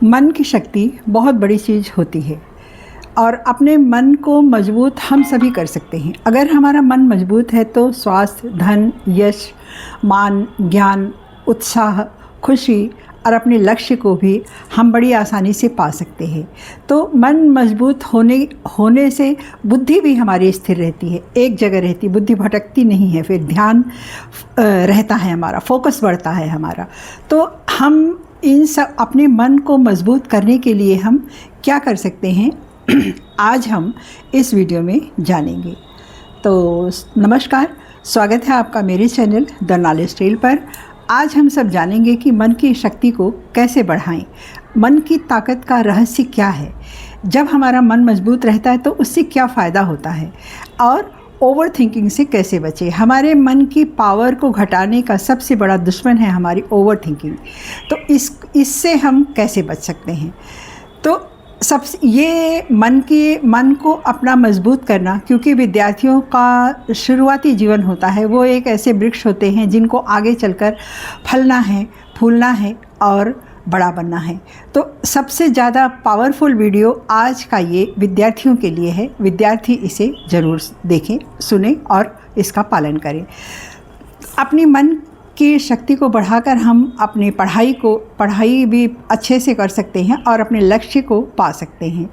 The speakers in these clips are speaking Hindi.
मन की शक्ति बहुत बड़ी चीज़ होती है और अपने मन को मजबूत हम सभी कर सकते हैं। अगर हमारा मन मजबूत है तो स्वास्थ्य, धन, यश, मान, ज्ञान, उत्साह, खुशी और अपने लक्ष्य को भी हम बड़ी आसानी से पा सकते हैं। तो मन मजबूत होने से बुद्धि भी हमारी स्थिर रहती है, एक जगह रहती, बुद्धि भटकती नहीं है, फिर ध्यान रहता है, हमारा फोकस बढ़ता है हमारा। तो हम इन सब अपने मन को मजबूत करने के लिए हम क्या कर सकते हैं आज हम इस वीडियो में जानेंगे। तो नमस्कार, स्वागत है आपका मेरे चैनल द नॉलेज ट्रेल पर। आज हम सब जानेंगे कि मन की शक्ति को कैसे बढ़ाएं, मन की ताकत का रहस्य क्या है, जब हमारा मन मजबूत रहता है तो उससे क्या फ़ायदा होता है और ओवर थिंकिंग से कैसे बचें। हमारे मन की पावर को घटाने का सबसे बड़ा दुश्मन है हमारी ओवर थिंकिंग। तो इससे हम कैसे बच सकते हैं। तो ये मन को अपना मजबूत करना, क्योंकि विद्यार्थियों का शुरुआती जीवन होता है, वो एक ऐसे वृक्ष होते हैं जिनको आगे चलकर फलना है, फूलना है और बड़ा बनना है। तो सबसे ज़्यादा पावरफुल वीडियो आज का ये विद्यार्थियों के लिए है। विद्यार्थी इसे ज़रूर देखें, सुनें और इसका पालन करें। अपनी मन की शक्ति को बढ़ाकर हम अपनी पढ़ाई भी अच्छे से कर सकते हैं और अपने लक्ष्य को पा सकते हैं।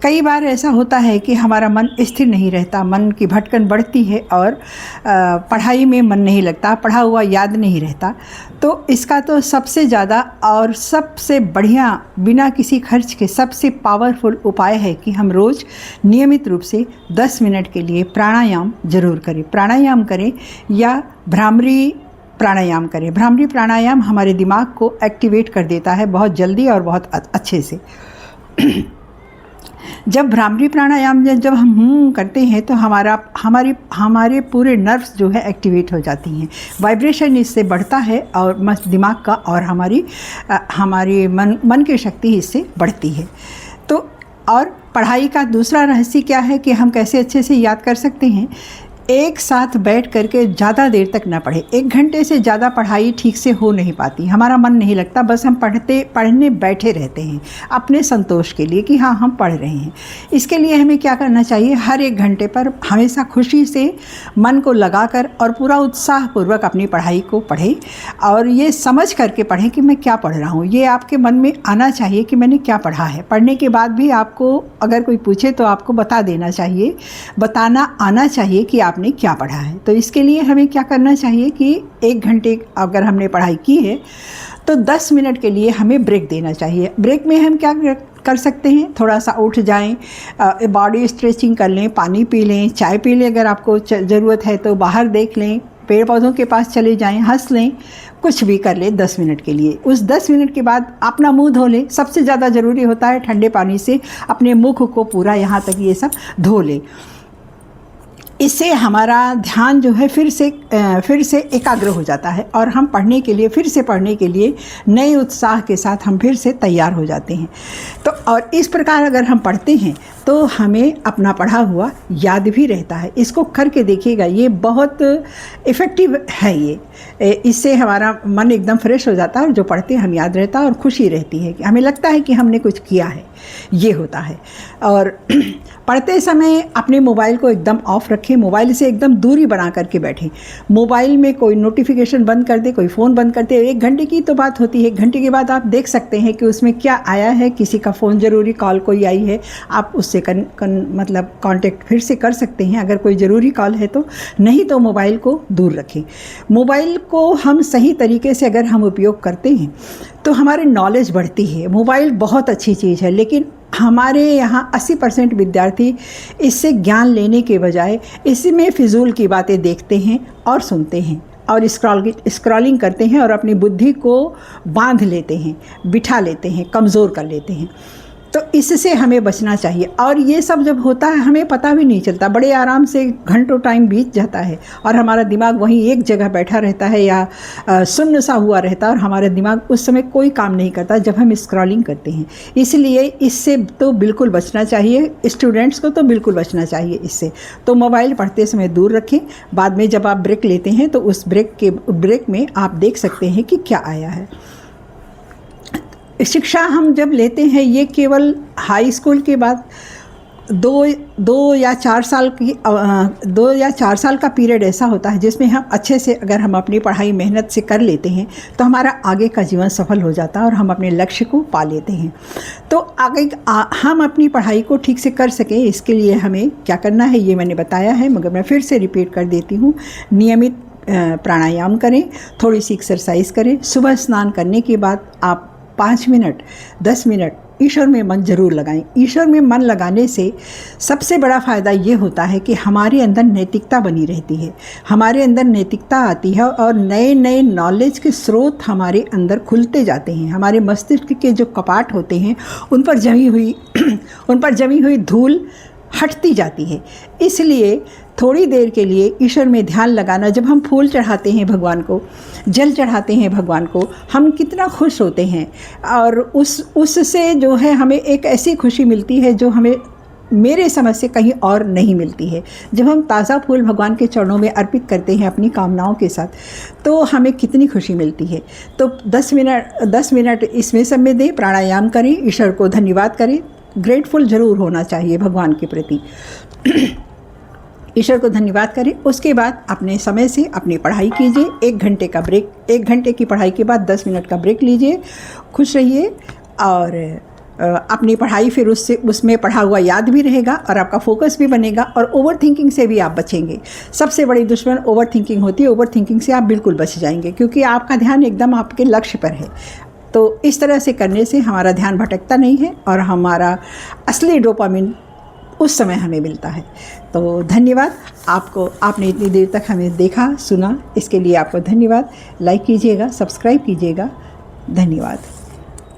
कई बार ऐसा होता है कि हमारा मन स्थिर नहीं रहता, मन की भटकन बढ़ती है और पढ़ाई में मन नहीं लगता, पढ़ा हुआ याद नहीं रहता। तो इसका तो सबसे ज़्यादा और सबसे बढ़िया, बिना किसी खर्च के सबसे पावरफुल उपाय है कि हम रोज़ नियमित रूप से 10 मिनट के लिए प्राणायाम ज़रूर करें। प्राणायाम करें या भ्रामरी प्राणायाम करें। भ्रामरी प्राणायाम हमारे दिमाग को एक्टिवेट कर देता है बहुत जल्दी और बहुत अच्छे से। जब भ्रामरी प्राणायाम जब हम करते हैं तो हमारे पूरे नर्व्स जो है एक्टिवेट हो जाती हैं, वाइब्रेशन इससे बढ़ता है और दिमाग का और हमारी मन की शक्ति इससे बढ़ती है। तो और पढ़ाई का दूसरा रहस्य क्या है कि हम कैसे अच्छे से याद कर सकते हैं। एक साथ बैठ करके ज़्यादा देर तक ना पढ़े। 1 घंटे से ज़्यादा पढ़ाई ठीक से हो नहीं पाती, हमारा मन नहीं लगता, बस हम पढ़ने बैठे रहते हैं अपने संतोष के लिए कि हाँ हम पढ़ रहे हैं। इसके लिए हमें क्या करना चाहिए, हर 1 घंटे पर हमेशा खुशी से मन को लगाकर और पूरा उत्साहपूर्वक अपनी पढ़ाई को पढ़ें और ये समझ करके पढ़ें कि मैं क्या पढ़ रहा हूँ। ये आपके मन में आना चाहिए कि मैंने क्या पढ़ा है। पढ़ने के बाद भी आपको अगर कोई पूछे तो आपको बता देना चाहिए, बताना आना चाहिए कि आपने क्या पढ़ा है। तो इसके लिए हमें क्या करना चाहिए कि 1 घंटे अगर हमने पढ़ाई की है तो 10 मिनट के लिए हमें ब्रेक देना चाहिए। ब्रेक में हम क्या कर सकते हैं, थोड़ा सा उठ जाएं, बॉडी स्ट्रेचिंग कर लें, पानी पी लें, चाय पी लें, अगर आपको ज़रूरत है तो बाहर देख लें, पेड़ पौधों के पास चले जाएं, हंस लें, कुछ भी कर लें 10 मिनट के लिए। उस 10 मिनट के बाद अपना मुंह धो लें। सबसे ज़्यादा ज़रूरी होता है ठंडे पानी से अपने मुख को पूरा यहाँ तक ये सब धो लें। इससे हमारा ध्यान जो है फिर से एकाग्र हो जाता है और हम फिर से पढ़ने के लिए नए उत्साह के साथ हम फिर से तैयार हो जाते हैं। तो और इस प्रकार अगर हम पढ़ते हैं तो हमें अपना पढ़ा हुआ याद भी रहता है। इसको करके देखिएगा, ये बहुत इफ़ेक्टिव है। इससे हमारा मन एकदम फ्रेश हो जाता है और जो पढ़ते हैं हम याद रहता है और खुशी रहती है कि हमें लगता है कि हमने कुछ किया है, ये होता है। और पढ़ते समय अपने मोबाइल को एकदम ऑफ रखें, मोबाइल से एकदम दूरी बना करके बैठें। मोबाइल में कोई नोटिफिकेशन बंद कर दे, कोई फ़ोन बंद कर दे। 1 घंटे की तो बात होती है, 1 घंटे के बाद आप देख सकते हैं कि उसमें क्या आया है, किसी का फ़ोन ज़रूरी कॉल कोई आई है, आप उससे मतलब कांटेक्ट फिर से कर सकते हैं अगर कोई ज़रूरी कॉल है तो। नहीं तो मोबाइल को दूर रखें। मोबाइल को हम सही तरीके से अगर हम उपयोग करते हैं तो हमारी नॉलेज बढ़ती है। मोबाइल बहुत अच्छी चीज़ है, लेकिन हमारे यहाँ 80% विद्यार्थी इससे ज्ञान लेने के बजाय इसमें फिजूल की बातें देखते हैं और सुनते हैं और स्क्रॉलिंग करते हैं और अपनी बुद्धि को बांध लेते हैं, बिठा लेते हैं, कमज़ोर कर लेते हैं। तो इससे हमें बचना चाहिए। और ये सब जब होता है हमें पता भी नहीं चलता, बड़े आराम से घंटों टाइम बीत जाता है और हमारा दिमाग वहीं एक जगह बैठा रहता है या सुन्न सा हुआ रहता है और हमारा दिमाग उस समय कोई काम नहीं करता जब हम स्क्रॉलिंग करते हैं। इसलिए इससे तो बिल्कुल बचना चाहिए, स्टूडेंट्स को तो बिल्कुल बचना चाहिए इससे। तो मोबाइल पढ़ते समय दूर रखें। बाद में जब आप ब्रेक लेते हैं तो उस ब्रेक में आप देख सकते हैं कि क्या आया है। शिक्षा हम जब लेते हैं ये केवल हाई स्कूल के बाद 2 या 4 साल का पीरियड ऐसा होता है जिसमें हम अच्छे से अगर हम अपनी पढ़ाई मेहनत से कर लेते हैं तो हमारा आगे का जीवन सफल हो जाता है और हम अपने लक्ष्य को पा लेते हैं। तो आगे हम अपनी पढ़ाई को ठीक से कर सकें इसके लिए हमें क्या करना है ये मैंने बताया है, मगर मैं फिर से रिपीट कर देती हूँ। नियमित प्राणायाम करें, थोड़ी सी एक्सरसाइज करें। सुबह स्नान करने के बाद आप 5 मिनट 10 मिनट ईश्वर में मन जरूर लगाएं। ईश्वर में मन लगाने से सबसे बड़ा फ़ायदा ये होता है कि हमारे अंदर नैतिकता बनी रहती है, हमारे अंदर नैतिकता आती है और नए नए नॉलेज के स्रोत हमारे अंदर खुलते जाते हैं। हमारे मस्तिष्क के जो कपाट होते हैं उन पर जमी हुई धूल हटती जाती है। इसलिए थोड़ी देर के लिए ईश्वर में ध्यान लगाना, जब हम फूल चढ़ाते हैं भगवान को, जल चढ़ाते हैं भगवान को, हम कितना खुश होते हैं और उससे जो है हमें एक ऐसी खुशी मिलती है जो हमें मेरे समझ से कहीं और नहीं मिलती है। जब हम ताज़ा फूल भगवान के चरणों में अर्पित करते हैं अपनी कामनाओं के साथ तो हमें कितनी खुशी मिलती है। तो 10 मिनट इसमें समय दें, प्राणायाम करें, ईश्वर को धन्यवाद करें। ग्रेटफुल ज़रूर होना चाहिए भगवान के प्रति। ईश्वर को धन्यवाद करें। उसके बाद अपने समय से अपनी पढ़ाई कीजिए। 1 घंटे का ब्रेक, 1 घंटे की पढ़ाई के बाद 10 मिनट का ब्रेक लीजिए। खुश रहिए और अपनी पढ़ाई फिर उसमें पढ़ा हुआ याद भी रहेगा और आपका फोकस भी बनेगा और ओवर थिंकिंग से भी आप बचेंगे। सबसे बड़ी दुश्मन ओवर थिंकिंग होती है। ओवर थिंकिंग से आप बिल्कुल बच जाएंगे क्योंकि आपका ध्यान एकदम आपके लक्ष्य पर है। तो इस तरह से करने से हमारा ध्यान भटकता नहीं है और हमारा असली डोपामिन उस समय हमें मिलता है। तो धन्यवाद आपने इतनी देर तक हमें देखा सुना, इसके लिए आपको धन्यवाद। लाइक कीजिएगा, सब्सक्राइब कीजिएगा। धन्यवाद।